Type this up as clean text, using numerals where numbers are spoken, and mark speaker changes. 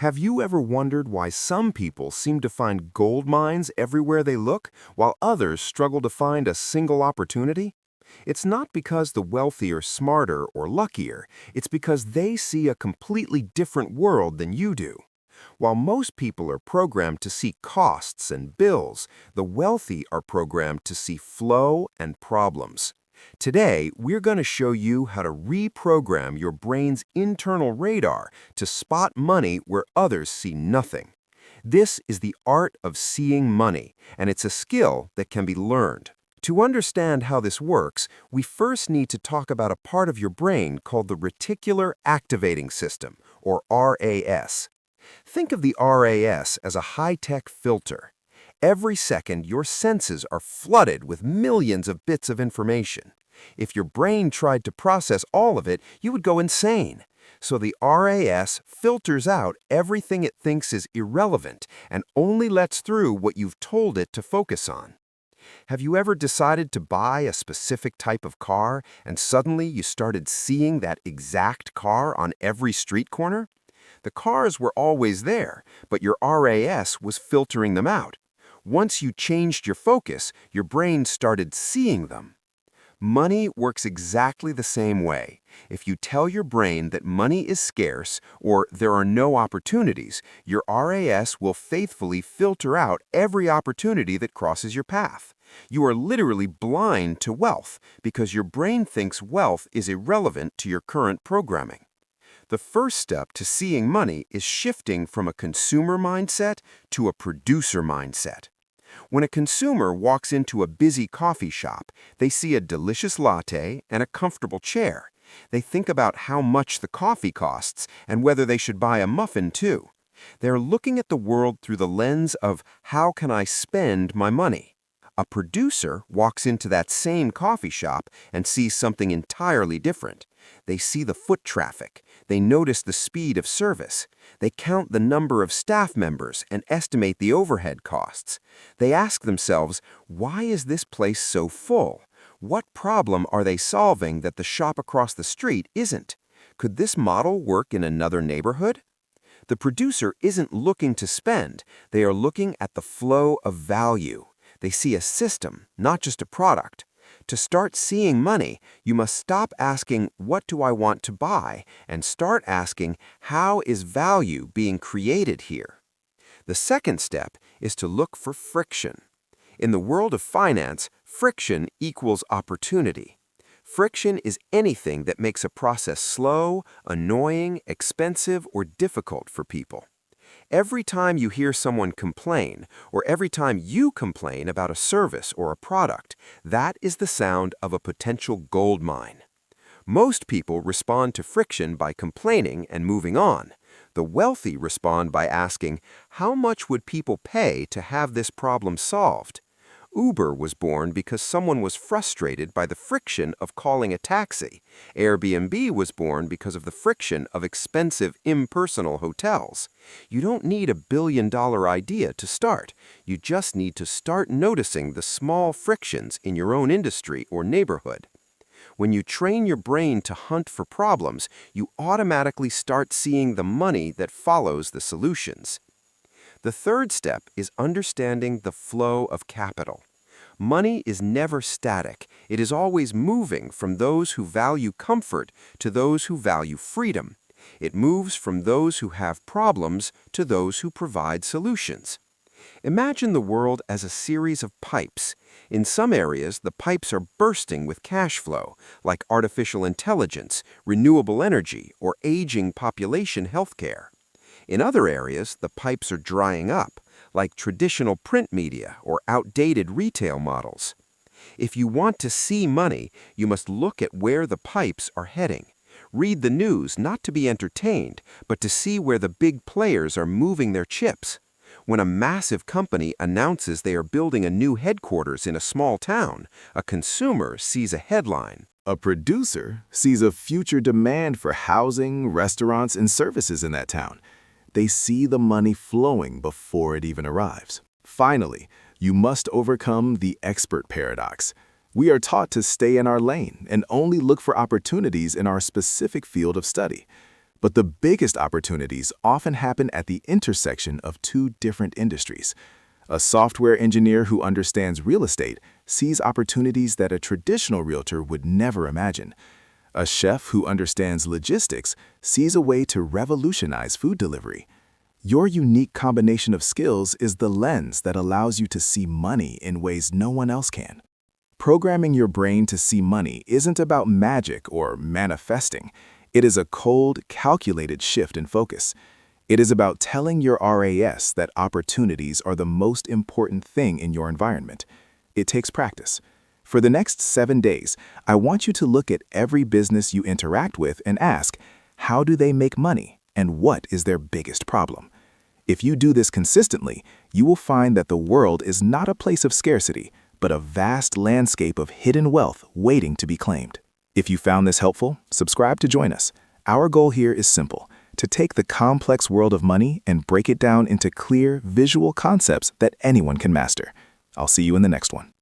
Speaker 1: Have you ever wondered why some people seem to find gold mines everywhere they look, while others struggle to find a single opportunity? It's not because the wealthy are smarter or luckier, it's because they see a completely different world than you do. While most people are programmed to see costs and bills, the wealthy are programmed to see flow and problems. Today, we're going to show you how to reprogram your brain's internal radar to spot money where others see nothing. This is the art of seeing money, and it's a skill that can be learned. To understand how this works, we first need to talk about a part of your brain called the Reticular Activating System, or RAS. Think of the RAS as a high-tech filter. Every second, your senses are flooded with millions of bits of information. If your brain tried to process all of it, you would go insane. So the RAS filters out everything it thinks is irrelevant and only lets through what you've told it to focus on. Have you ever decided to buy a specific type of car and suddenly you started seeing that exact car on every street corner? The cars were always there, but your RAS was filtering them out. Once you changed your focus, your brain started seeing them. Money works exactly the same way. If you tell your brain that money is scarce or there are no opportunities, your RAS will faithfully filter out every opportunity that crosses your path. You are literally blind to wealth because your brain thinks wealth is irrelevant to your current programming. The first step to seeing money is shifting from a consumer mindset to a producer mindset. When a consumer walks into a busy coffee shop, they see a delicious latte and a comfortable chair. They think about how much the coffee costs and whether they should buy a muffin too. They're looking at the world through the lens of how can I spend my money? A producer walks into that same coffee shop and sees something entirely different. They see the foot traffic. They notice the speed of service. They count the number of staff members and estimate the overhead costs. They ask themselves, why is this place so full? What problem are they solving that the shop across the street isn't? Could this model work in another neighborhood? The producer isn't looking to spend. They are looking at the flow of value. They see a system, not just a product. To start seeing money, you must stop asking, what do I want to buy, and start asking, how is value being created here? The second step is to look for friction. In the world of finance, friction equals opportunity. Friction is anything that makes a process slow, annoying, expensive, or difficult for people. Every time you hear someone complain, or every time you complain about a service or a product, that is the sound of a potential gold mine. Most people respond to friction by complaining and moving on. The wealthy respond by asking, how much would people pay to have this problem solved? Uber was born because someone was frustrated by the friction of calling a taxi. Airbnb was born because of the friction of expensive, impersonal hotels. You don't need a billion-dollar idea to start. You just need to start noticing the small frictions in your own industry or neighborhood. When you train your brain to hunt for problems, you automatically start seeing the money that follows the solutions. The third step is understanding the flow of capital. Money is never static. It is always moving from those who value comfort to those who value freedom. It moves from those who have problems to those who provide solutions. Imagine the world as a series of pipes. In some areas, the pipes are bursting with cash flow, like artificial intelligence, renewable energy, or aging population healthcare. In other areas, the pipes are drying up, like traditional print media or outdated retail models. If you want to see money, you must look at where the pipes are heading. Read the news not to be entertained, but to see where the big players are moving their chips. When a massive company announces they are building a new headquarters in a small town, a consumer sees a headline.
Speaker 2: A producer sees a future demand for housing, restaurants, and services in that town. They see the money flowing before it even arrives. Finally, you must overcome the expert paradox. We are taught to stay in our lane and only look for opportunities in our specific field of study. But the biggest opportunities often happen at the intersection of two different industries. A software engineer who understands real estate sees opportunities that a traditional realtor would never imagine. A chef who understands logistics sees a way to revolutionize food delivery. Your unique combination of skills is the lens that allows you to see money in ways no one else can. Programming your brain to see money isn't about magic or manifesting. It is a cold, calculated shift in focus. It is about telling your RAS that opportunities are the most important thing in your environment. It takes practice. For the next 7 days, I want you to look at every business you interact with and ask, how do they make money and what is their biggest problem? If you do this consistently, you will find that the world is not a place of scarcity, but a vast landscape of hidden wealth waiting to be claimed. If you found this helpful, subscribe to join us. Our goal here is simple: to take the complex world of money and break it down into clear, visual concepts that anyone can master. I'll see you in the next one.